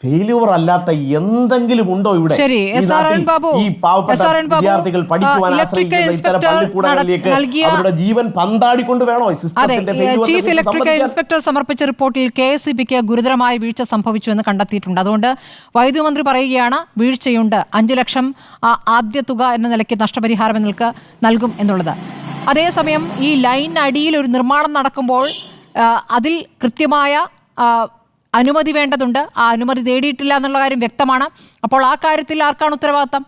Failure അല്ലാത്ത എന്തെങ്കിലും ഉണ്ടോ ഇവിടെ? ഈ പാവപ്പെട്ട വിദ്യാർത്ഥികൾ പഠിക്കുവാൻ ആശ്രയിക്കുന്ന ഇത്തരം പള്ളിക്കൂടങ്ങളിലേക്ക് അവരുടെ ജീവൻ പന്താടിക്കൊണ്ട് വേണോ ചീഫ് ഇലക്ട്രിക്കൽ ഇൻസ്പെക്ടർ സമർപ്പിച്ച റിപ്പോർട്ടിൽ KSEBക്ക് ഗുരുതരമായ വീഴ്ച സംഭവിച്ചുവെന്ന് കണ്ടെത്തിയിട്ടുണ്ട്. അതുകൊണ്ട് വൈദ്യുതി മന്ത്രി പറയുകയാണ് വീഴ്ചയുണ്ട്, 5 ലക്ഷം ആദ്യ തുക എന്ന നിലയ്ക്ക് നഷ്ടപരിഹാരം നിങ്ങൾക്ക് നൽകും എന്നുള്ളത്. അതേസമയം ഈ ലൈൻ അടിയിൽ ഒരു നിർമ്മാണം നടക്കുമ്പോൾ അതിൽ കൃത്യമായ അനുമതി വേണ്ടതുണ്ട്. ആ അനുമതി നേടിയിട്ടില്ല എന്നുള്ള കാര്യം വ്യക്തമാണ്. അപ്പോൾ ആ കാര്യത്തിൽ ആർക്കാണ് ഉത്തരവാദിത്തം?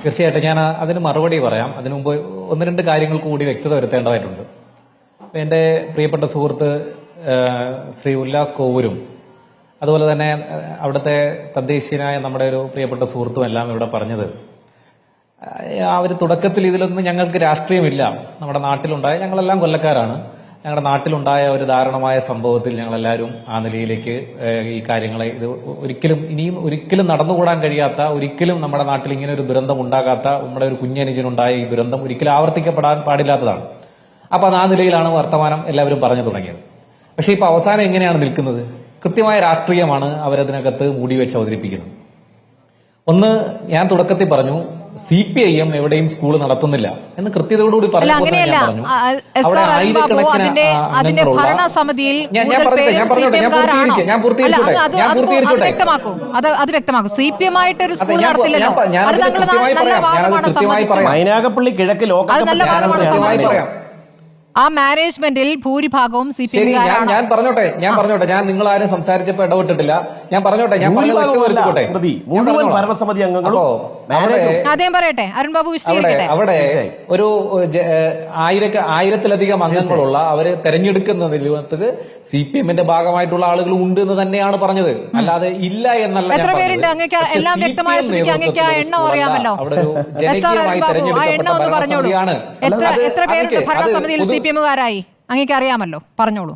തീർച്ചയായിട്ടും ഞാൻ അതിന് മറുപടി പറയാം. അതിനു മുമ്പ് 1-2 കാര്യങ്ങൾ കൂടി വ്യക്തത വരുത്തേണ്ടതായിട്ടുണ്ട്. എൻ്റെ പ്രിയപ്പെട്ട സുഹൃത്ത് ശ്രീ ഉല്ലാസ് കോവൂരും അതുപോലെ തന്നെ അവിടുത്തെ തദ്ദേശീയനായ നമ്മുടെ ഒരു പ്രിയപ്പെട്ട സുഹൃത്തും എല്ലാം ഇവിടെ പറഞ്ഞത്, അവർ തുടക്കത്തിൽ ഇതിലൊന്നും ഞങ്ങൾക്ക് രാഷ്ട്രീയമില്ല, നമ്മുടെ നാട്ടിലുണ്ടായ, ഞങ്ങളെല്ലാം കൊല്ലക്കാരാണ്, ഞങ്ങളുടെ നാട്ടിലുണ്ടായ ഒരു ദാരുണമായ സംഭവത്തിൽ ഞങ്ങളെല്ലാവരും ആ നിലയിലേക്ക് ഈ കാര്യങ്ങളെ ഇത് ഇനിയും ഒരിക്കലും നടന്നുകൂടാൻ കഴിയാത്ത, ഒരിക്കലും നമ്മുടെ നാട്ടിൽ ഇങ്ങനെ ഒരു ദുരന്തം ഉണ്ടാകാത്ത, നമ്മുടെ ഒരു കുഞ്ഞനുജനുണ്ടായ ഈ ദുരന്തം ഒരിക്കലും ആവർത്തിക്കപ്പെടാൻ പാടില്ലാത്തതാണ്. അപ്പൊ അത് ആ നിലയിലാണ് വർത്തമാനം എല്ലാവരും പറഞ്ഞു തുടങ്ങിയത്. പക്ഷെ ഇപ്പൊ അവസാനം എങ്ങനെയാണ് നിൽക്കുന്നത്? കൃത്യമായ രാഷ്ട്രീയമാണ് അവരതിനകത്ത് മൂടിവെച്ച് അവതരിപ്പിക്കുന്നത്. ഒന്ന്, ഞാൻ തുടക്കത്തിൽ പറഞ്ഞു CPIM എവിടെയും സ്കൂൾ നടത്തുന്നില്ല എന്ന് കൃത്യതയോടുകൂടി പറഞ്ഞു. മൈനാഗപ്പള്ളി കിഴക്ക് ലോക്കൽ ആ മാനേജ്മെന്റിൽ ഭൂരിഭാഗവും ഞാൻ പറഞ്ഞോട്ടെ, ഞാൻ നിങ്ങൾ ആരും സംസാരിച്ചപ്പോ ഇടപെട്ടിട്ടില്ല. ഞാൻ പറഞ്ഞോട്ടെ, മുഴുവൻ ഭരണസമിതി അംഗങ്ങളും അദ്ദേഹം പറയട്ടെ. അരുൺ ബാബു വിശദീകരിക്കട്ടെ. അവിടെ ഒരു 1000-ലധികം അംഗങ്ങളുള്ള അവര് തെരഞ്ഞെടുക്കുന്നതിൽ CPM-ന്റെ ഭാഗമായിട്ടുള്ള ആളുകൾ ഉണ്ട് എന്ന് തന്നെയാണ് പറഞ്ഞത്, അല്ലാതെ ഇല്ല എന്നല്ല. എത്ര പേരുണ്ട്? എല്ലാം വ്യക്തമായ സ്ഥിതിക്ക് അങ്ങേക്ക് ആ എണ്ണം അറിയാമല്ലോ. അവിടെ ഒരു ജനകീയമായി തെരഞ്ഞെടുക്കപ്പെട്ട ഭരണസമിതിയാണ്. എത്ര പേരുണ്ട് ഭരണസമിതിയിൽ CPM-കാരായി? അങ്ങേക്ക് അറിയാമല്ലോ, പറഞ്ഞോളൂ.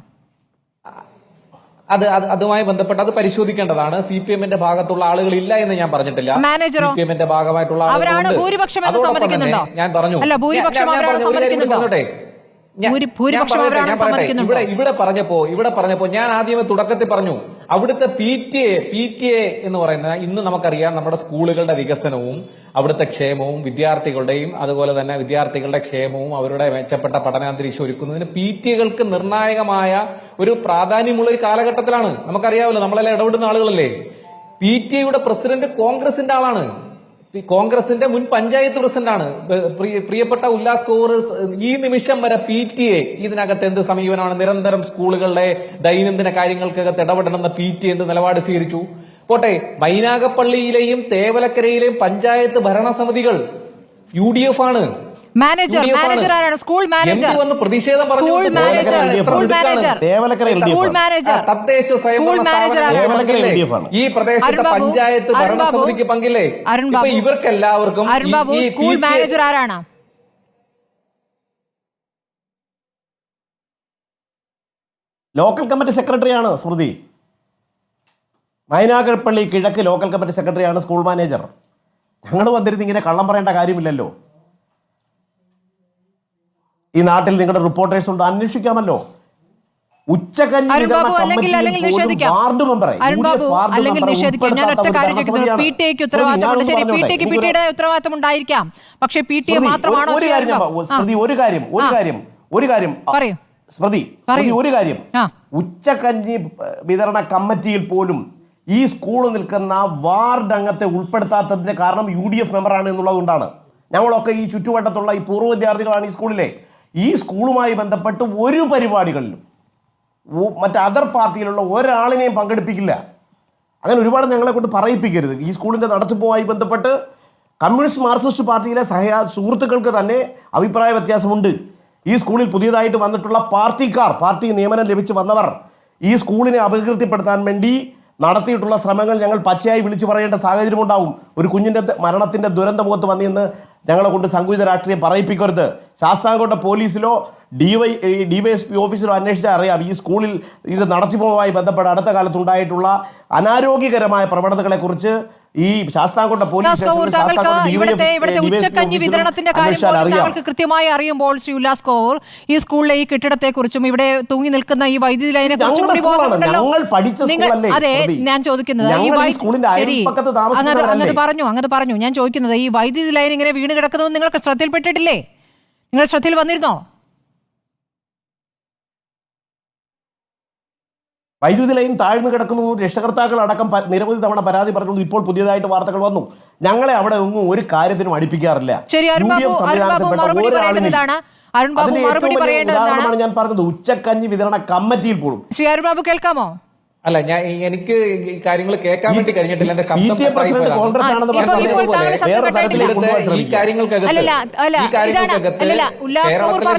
അതുമായി ബന്ധപ്പെട്ട് അത് പരിശോധിക്കേണ്ടതാണ്. CPM-ന്റെ ഭാഗത്തുള്ള ആളുകൾ ഇല്ല എന്ന് ഞാൻ പറഞ്ഞിട്ടില്ല. CPM-ന്റെ ഭാഗമായിട്ടുള്ള അവരാണ് ഭൂരിപക്ഷം എന്ന് സമ്മതിക്കുന്നുണ്ടോ? ഞാൻ പറഞ്ഞു. അല്ല, ഭൂരിപക്ഷം അവരാണ് സമ്മതിക്കുന്നുണ്ടോ? ഇവിടെ പറഞ്ഞപ്പോ ഞാൻ ആദ്യമേ തുടക്കത്തിൽ പറഞ്ഞു, അവിടുത്തെ PTA എന്ന് പറയുന്ന, ഇന്ന് നമുക്കറിയാം നമ്മുടെ സ്കൂളുകളുടെ വികസനവും അവിടുത്തെ ക്ഷേമവും വിദ്യാർത്ഥികളുടെയും അതുപോലെ തന്നെ വിദ്യാർത്ഥികളുടെ ക്ഷേമവും അവരുടെ മെച്ചപ്പെട്ട പഠനാന്തരീക്ഷം ഒരുക്കുന്നതിന് PTA-കൾക്ക് നിർണായകമായ ഒരു പ്രാധാന്യമുള്ള ഒരു കാലഘട്ടത്തിലാണ്. നമുക്കറിയാമല്ലോ, നമ്മളെല്ലാം ഇടപെടുന്ന ആളുകളല്ലേ. PTA-യുടെ പ്രസിഡന്റ് കോൺഗ്രസിന്റെ ആളാണ്, കോൺഗ്രസിന്റെ മുൻ പഞ്ചായത്ത് പ്രസിഡന്റാണ് പ്രിയപ്പെട്ട ഉല്ലാസ് കോവൂർ. ഈ നിമിഷം വരെ PTA ഇതിനകത്ത് എന്ത് സമീപനമാണ്? നിരന്തരം സ്കൂളുകളുടെ ദൈനംദിന കാര്യങ്ങൾക്കകത്ത് ഇടപെടണമെന്ന PTA എന്ത് നിലപാട് സ്വീകരിച്ചു? പോട്ടെ, മൈനാഗപ്പള്ളിയിലെയും തേവലക്കരയിലെയും പഞ്ചായത്ത് ഭരണസമിതികൾ UDF ആണ്. മാനേജർ ആരാണ്? സ്കൂൾ മാനേജർ, പ്രതിഷേധം ഈ പ്രദേശത്തെ പഞ്ചായത്ത് ഭരണസമിതിക്ക് പങ്കില്ലേ? ഇവർക്കെല്ലാവർക്കും സ്കൂൾ മാനേജർ ആരാണ്? ലോക്കൽ കമ്മിറ്റി സെക്രട്ടറിയാണ് സ്മൃതി. മൈനാഗപ്പള്ളി കിഴക്ക് ലോക്കൽ കമ്മിറ്റി സെക്രട്ടറിയാണ് സ്കൂൾ മാനേജർ. ഞങ്ങൾ വന്നിരുന്ന് ഇങ്ങനെ കള്ളം പറയേണ്ട കാര്യമില്ലല്ലോ. ഈ നാട്ടിൽ നിങ്ങളുടെ റിപ്പോർട്ടേഴ്സ് ഉണ്ട്, അന്വേഷിക്കാമല്ലോ. ഉച്ചകഞ്ഞി വാർഡ് മെമ്പറെ ഉത്തരവാദിത്തം ഉണ്ടായിരിക്കാം, പക്ഷേ PTA മാത്രമാണോ? ഒരു കാര്യം, ഉച്ചകഞ്ഞി വിതരണ കമ്മിറ്റിയിൽ പോലും ഈ സ്കൂൾ നിൽക്കുന്ന വാർഡ് അംഗത്തെ ഉൾപ്പെടുത്താത്തതിന്റെ കാരണം UDF മെമ്പറാണ് എന്നുള്ളതുകൊണ്ടാണ്. ഞങ്ങളൊക്കെ ഈ ചുറ്റുവട്ടത്തുള്ള ഈ പൂർവ്വ വിദ്യാർത്ഥികളാണ് ഈ സ്കൂളിലെ. ഈ സ്കൂളുമായി ബന്ധപ്പെട്ട് ഒരു പരിപാടികളിലും മറ്റ് അതർ പാർട്ടിയിലുള്ള ഒരാളിനെയും പങ്കെടുപ്പിക്കില്ല. അങ്ങനെ ഒരുപാട് ഞങ്ങളെ കൊണ്ട് പറയിപ്പിക്കരുത്. ഈ സ്കൂളിൻ്റെ നടത്തിപ്പുമായി ബന്ധപ്പെട്ട് കമ്മ്യൂണിസ്റ്റ് മാർക്സിസ്റ്റ് പാർട്ടിയിലെ സുഹൃത്തുക്കൾക്ക് തന്നെ അഭിപ്രായ വ്യത്യാസമുണ്ട്. ഈ സ്കൂളിൽ പുതിയതായിട്ട് വന്നിട്ടുള്ള പാർട്ടി നിയമനം ലഭിച്ച് വന്നവർ ഈ സ്കൂളിനെ അപകീർത്തിപ്പെടുത്താൻ വേണ്ടി നടത്തിയിട്ടുള്ള ശ്രമങ്ങൾ ഞങ്ങൾ പച്ചയായി വിളിച്ചു പറയേണ്ട സാഹചര്യമുണ്ടാവും. ഒരു കുഞ്ഞിൻ്റെ മരണത്തിൻ്റെ ദുരന്തമുഖത്ത് വന്നിന്ന് ഞങ്ങളെ കൊണ്ട് സംഘടിത രാഷ്ട്രീയം പറയിപ്പിക്കരുത്. ശാസ്താംകോട്ട പോലീസിലോ DYSP ഓഫീസിലോ അന്വേഷിച്ചാൽ അറിയാം ഈ സ്കൂളിൽ ഇത് നടത്തിപ്പുമായി ബന്ധപ്പെട്ട് അടുത്ത കാലത്തുണ്ടായിട്ടുള്ള അനാരോഗ്യകരമായ പ്രവണതകളെക്കുറിച്ച് ഈ ശാസ്താംകോട്ട പോലീസ് സ്റ്റേഷനിൽ ഇവിടുത്തെ ഉച്ചക്കഞ്ഞി വിതരണത്തിന്റെ കാര്യം താങ്കൾക്ക് കൃത്യമായി അറിയുമ്പോൾ ശ്രീ ഉല്ലാസ് കോവൂർ ഈ സ്കൂളിലെ ഈ കെട്ടിടത്തെക്കുറിച്ചും ഇവിടെ തൂങ്ങി നിൽക്കുന്ന ഈ വൈദ്യുതി ലൈനെ കുറിച്ചും കൂടി ബോധമുണ്ടല്ലോ. അതെ, ഞാൻ ചോദിക്കുന്നത് അങ്ങത് പറഞ്ഞു ഞാൻ ചോദിക്കുന്നത് ഈ വൈദ്യുതി ലൈൻ ഇങ്ങനെ വീണ് കിടക്കുന്നത് നിങ്ങൾക്ക് ശ്രദ്ധയിൽപ്പെട്ടിട്ടില്ലേ? നിങ്ങൾ ശ്രദ്ധയിൽ വന്നിരുന്നോ? വൈദ്യുതി ലൈൻ താഴ്ന്നു കിടക്കുന്നു, രക്ഷകർത്താക്കൾ അടക്കം നിരവധി തവണ പരാതി പറഞ്ഞു. ഇപ്പോൾ പുതിയതായിട്ട് വാർത്തകൾ വന്നു. ഞങ്ങളെ അവിടെ ഒന്നും ഒരു കാര്യത്തിനും അടുപ്പിക്കാറില്ല. ഞാൻ പറഞ്ഞത് ഉച്ചക്കഞ്ഞി വിതരണ കമ്മിറ്റിയിൽ പോലും. ശ്രീ അരുൺ ബാബു കേൾക്കാമോ? അല്ല, എനിക്ക് ഈ കാര്യങ്ങൾ കേൾക്കാൻ വേണ്ടി കഴിഞ്ഞിട്ടില്ല. എന്റെ ശബ്ദം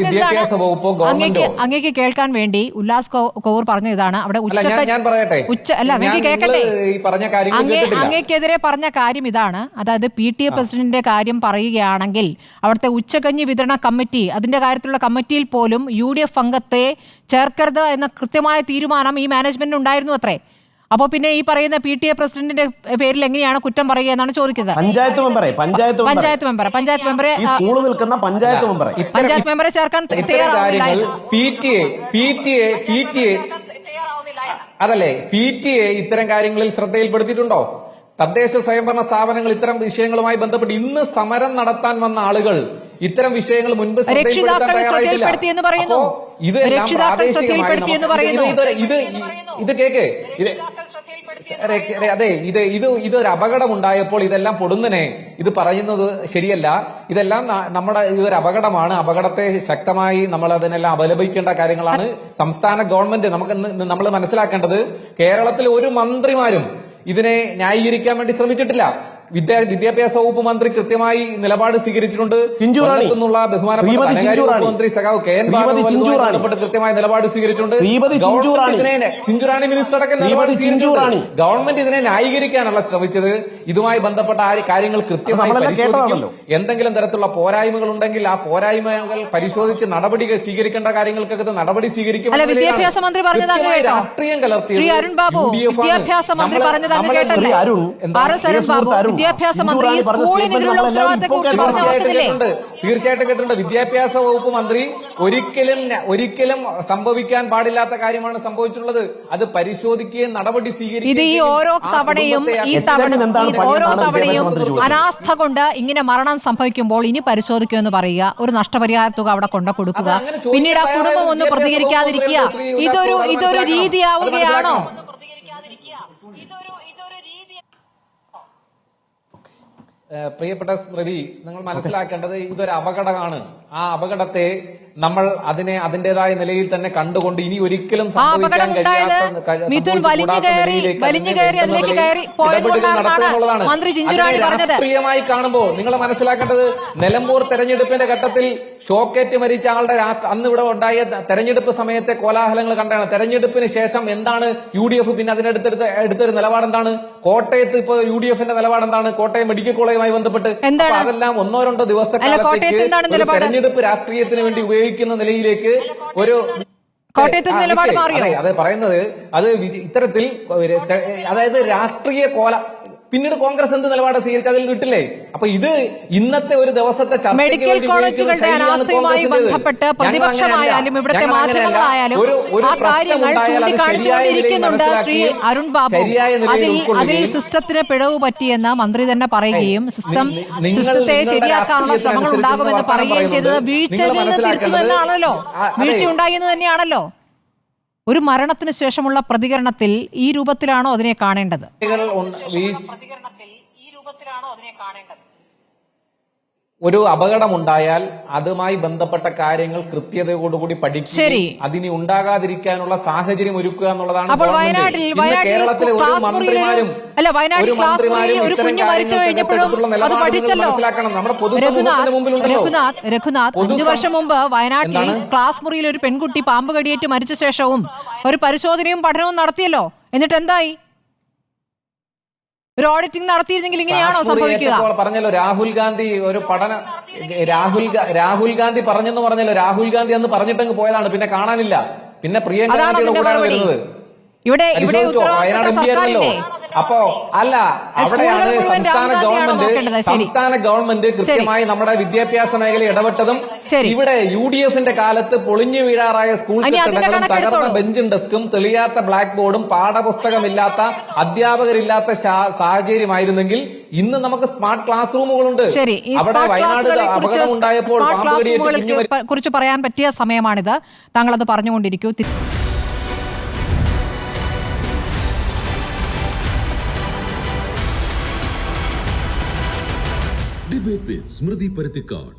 വിദ്യാഭ്യാസ വകുപ്പോ ഗവൺമെന്റോ അങ്ങേക്ക് കേൾക്കാൻ വേണ്ടി ഉല്ലാസ് കോവൂർ പറഞ്ഞ ഇതാണ്. അവിടെ ഞാൻ പറയട്ടെ, അങ്ങേക്കെതിരെ പറഞ്ഞ കാര്യം ഇതാണ്. അതായത് PTA പ്രസിഡന്റിന്റെ കാര്യം പറയുകയാണെങ്കിൽ അവിടുത്തെ ഉച്ചകഞ്ഞി വിതരണ കമ്മിറ്റി, അതിന്റെ കാര്യത്തിലുള്ള കമ്മിറ്റിയിൽ പോലും UDF അംഗത്തെ ചേർക്കരുത് എന്ന കൃത്യമായ തീരുമാനം ഈ മാനേജ്മെന്റിന് ഉണ്ടായിരുന്നു അത്രേ. അപ്പോൾ പിന്നെ ഈ പറയുന്ന PTA പ്രസിഡന്റിന്റെ പേരിൽ എങ്ങനെയാണ് കുറ്റം പറയുക എന്നാണ് ചോദിക്കുന്നത്. പഞ്ചായത്ത് മെമ്പറെ ചേർക്കാൻ അതല്ലേ PTA ഇത്തരം കാര്യങ്ങളിൽ ശ്രദ്ധയിൽപ്പെടുത്തിയിട്ടുണ്ടോ? തദ്ദേശ സ്വയംഭരണ സ്ഥാപനങ്ങൾ ഇത്തരം വിഷയങ്ങളുമായി ബന്ധപ്പെട്ട് ഇന്ന് സമരം നടത്താൻ വന്ന ആളുകൾ ഇത്തരം വിഷയങ്ങൾ മുൻപ് ശ്രദ്ധയിൽപ്പെടുത്തിയെന്ന് പറയുന്നു. ഇത് കേക്ക് അതെ, ഇതൊരു അപകടം ഉണ്ടായപ്പോൾ ഇതെല്ലാം പൊടുന്നനെ ഇത് പറയുന്നത് ശരിയല്ല. ഇതെല്ലാം ഇതൊരു അപകടമാണ്. അപകടത്തെ ശക്തമായി നമ്മൾ അതിനെല്ലാം അപലപിക്കേണ്ട കാര്യങ്ങളാണ്. സംസ്ഥാന ഗവൺമെന്റ് നമ്മൾ മനസ്സിലാക്കേണ്ടത്, കേരളത്തിൽ ഒരു മന്ത്രിമാരും ഇതിനെ ന്യായീകരിക്കാൻ വേണ്ടി ശ്രമിച്ചിട്ടില്ല. വിദ്യാഭ്യാസ വകുപ്പ് മന്ത്രി കൃത്യമായി നിലപാട് സ്വീകരിച്ചിട്ടുണ്ട്. ബഹുമാനപ്പെട്ട മന്ത്രി സഖാവ് KN ബാലഗോപാൽ കൃത്യമായ നിലപാട് സ്വീകരിച്ചിട്ടുണ്ട്. ചിഞ്ചുറാണി മിനിസ്റ്റർ അടക്കം നിലപാട് സ്വീകരിച്ചിട്ടുണ്ട്. ഗവൺമെന്റ് ഇതിനെ ന്യായീകരിക്കാനല്ല ശ്രമിച്ചത്. ഇതുമായി ബന്ധപ്പെട്ട കാര്യങ്ങൾ കൃത്യമായി പരിശോധിക്കും. എന്തെങ്കിലും തരത്തിലുള്ള പോരായ്മകൾ ഉണ്ടെങ്കിൽ ആ പോരായ്മകൾ പരിശോധിച്ച് നടപടികൾ സ്വീകരിക്കേണ്ട കാര്യങ്ങൾക്കൊക്കെ നടപടി സ്വീകരിക്കും. വിദ്യാഭ്യാസ മന്ത്രി പറഞ്ഞത് രാഷ്ട്രീയം കലർത്തി വിദ്യാഭ്യാസ മന്ത്രി പറഞ്ഞത് വിദ്യാഭ്യാസ മന്ത്രി തീർച്ചയായിട്ടും കേട്ടിട്ടുണ്ട്. വിദ്യാഭ്യാസ വകുപ്പ് മന്ത്രി ഒരിക്കലും സംഭവിക്കാൻ പാടില്ലാത്ത കാര്യമാണ് സംഭവിച്ചിട്ടുള്ളത്. അത് പരിശോധിക്കുകയും നടപടി സ്വീകരിക്കുകയും അനാസ്ഥ കൊണ്ട് ഇങ്ങനെ മരണം സംഭവിക്കുമ്പോൾ ഇനി പരിശോധിക്കുമെന്ന് പറയുക, ഒരു നഷ്ടപരിഹാര തുക അവിടെ കൊണ്ടു കൊടുക്കുക, പിന്നീട് ആ കുടുംബം ഒന്ന് പ്രതികരിക്കാതിരിക്കുക, ഇതൊരു രീതിയാവുകയാണോ? പ്രിയപ്പെട്ട സ്മൃതി, നിങ്ങൾ മനസ്സിലാക്കേണ്ടത് ഇതൊരു അപകടമാണ്. ആ അപകടത്തെ നമ്മൾ അതിന്റേതായ നിലയിൽ തന്നെ കണ്ടുകൊണ്ട് ഇനി ഒരിക്കലും സംഭവിക്കാൻ രാഷ്ട്രീയമായി കാണുമ്പോൾ നിങ്ങൾ മനസ്സിലാക്കേണ്ടത്, നിലമ്പൂർ തെരഞ്ഞെടുപ്പിന്റെ ഘട്ടത്തിൽ ഷോക്കേറ്റ് മരിച്ച ആളുടെ അന്ന് ഇവിടെ ഉണ്ടായ തെരഞ്ഞെടുപ്പ് സമയത്തെ കോലാഹലങ്ങൾ കണ്ടാണ്. തെരഞ്ഞെടുപ്പിന് ശേഷം എന്താണ് UDF പിന്നെ അതിനെടുത്തൊരു നിലപാട് എന്താണ്? കോട്ടയത്ത് ഇപ്പോൾ UDFന്റെ നിലപാട് എന്താണ്? കോട്ടയം മെഡിക്കൽ കോളേജുമായി ബന്ധപ്പെട്ട് അതെല്ലാം 1-2 ദിവസക്കാലത്തേക്ക് തെരഞ്ഞെടുപ്പ് രാഷ്ട്രീയത്തിന് വേണ്ടി ഉപയോഗിക്കുന്ന നിലയിലേക്ക് ഒരു അതെ പറയുന്നത്. അത് ഇത്തരത്തിൽ അതായത് രാഷ്ട്രീയ പിന്നീട് കോൺഗ്രസ് എന്ത് നിലപാട് സ്വീകരിച്ച് അതിൽ വിട്ടില്ലേ? അപ്പൊ ഇത് ഇന്നത്തെ ഒരു ദിവസത്തെ മെഡിക്കൽ കോളേജുകളുടെ അനാസ്ഥയുമായി ബന്ധപ്പെട്ട് പ്രതിപക്ഷമായാലും ഇവിടുത്തെ മാധ്യമങ്ങളായാലും ആ കാര്യങ്ങൾ ചൂണ്ടിക്കാണിച്ചുകൊണ്ടിരിക്കുന്നുണ്ട് ശ്രീ അരുൺ ബാബു. അതിൽ സിസ്റ്റത്തിന് പിഴവ് പറ്റിയെന്ന് മന്ത്രി തന്നെ പറയുകയും സിസ്റ്റത്തെ ശരിയാക്കാനുള്ള ശ്രമങ്ങൾ ഉണ്ടാകുമെന്ന് പറയുകയും ചെയ്തത് വീഴ്ചയിൽ നിന്ന് തിരുത്തുമെന്നാണല്ലോ, വീഴ്ചയുണ്ടായി എന്ന് തന്നെയാണല്ലോ. ഒരു മരണത്തിന് ശേഷമുള്ള പ്രതികരണത്തിൽ ഈ രൂപത്തിലാണോ അതിനെ കാണേണ്ടത്? ഒരു അപകടമുണ്ടായാൽ അതുമായി ബന്ധപ്പെട്ട കാര്യങ്ങൾ കൃത്യതയോടുകൂടി പഠിക്കുകയും അതിനി ഉണ്ടാകാതിരിക്കാനുള്ള സാഹചര്യം ഒരുക്കുക എന്നുള്ളതാണ്. അപ്പോൾ കേരളത്തിലെ ഒരു മന്ത്രിമാരും ഒരു കുഞ്ഞു മരിച്ചു കഴിഞ്ഞപ്പോഴും അത് പഠിച്ചല്ലോ. രഘുനാഥ് 5 വർഷം മുമ്പ് വയനാട്ടിൽ ക്ലാസ് മുറിയിൽ ഒരു പെൺകുട്ടി പാമ്പ് കടിയേറ്റ് മരിച്ച ശേഷവും ഒരു പരിശോധനയും പഠനവും നടത്തിയല്ലോ. എന്നിട്ട് എന്തായി? ഒരു ഓഡിറ്റിംഗ് നടത്തിയിരുന്നെങ്കിൽ ഇങ്ങനെയാണോ സംഭവിക്കുക? പറഞ്ഞല്ലോ രാഹുൽ ഗാന്ധി ഒരു പഠനം രാഹുൽ ഗാന്ധി പറഞ്ഞെന്ന് പറഞ്ഞല്ലോ. രാഹുൽ ഗാന്ധി അന്ന് പറഞ്ഞിട്ടങ്ങ് പോയതാണ്, പിന്നെ കാണാനില്ല. പിന്നെ പ്രിയങ്ക ഗാന്ധിയുടെ കൂടെയാണ് വരുന്നത്. ഇവിടെ അപ്പോ അല്ല, അവിടെയാണ് സ്കൂളുകൾ മുഴുവൻ രാഹുൽ ഗാന്ധിയാണോ നോക്കേണ്ടത്? ശരി. സംസ്ഥാന ഗവൺമെന്റ് കൃത്യമായി നമ്മുടെ വിദ്യാഭ്യാസ മേഖല ഇടപെട്ടതും ശരി. ഇവിടെ UDFന്റെ കാലത്ത് പൊളിഞ്ഞു വീഴാറായ സ്കൂൾ ഇനി അതിന്റെ കെട്ടിടങ്ങളും തകർന്ന കണക്കെടുത്തോളൂ. ബെഞ്ചും ഡെസ്കും തെളിയാത്ത ബ്ലാക്ക് ബോർഡും പാഠപുസ്തകമില്ലാത്ത അധ്യാപകരില്ലാത്ത സാഹചര്യമായിരുന്നെങ്കിൽ ഇന്ന് നമുക്ക് സ്മാർട്ട് ക്ലാസ് റൂമുകളുണ്ട്. ശരി, ഈ അവിടെ സ്മാർട്ട് വയനാട് ക്ലാസുകളെ അപകടം ഉണ്ടായപ്പോൾ സ്മാർട്ട് ക്ലാസ് പാമ്പുകടിയേറ്റ് റൂമുകളെ കുറിച്ച് പറയാൻ പറ്റിയ സമയമാണിത്. താങ്കൾ അത് പറഞ്ഞുകൊണ്ടിരിക്കൂ. ഡിബേറ്റ് വിത്ത് സ്മൃതി പരുത്തിക്കാട്.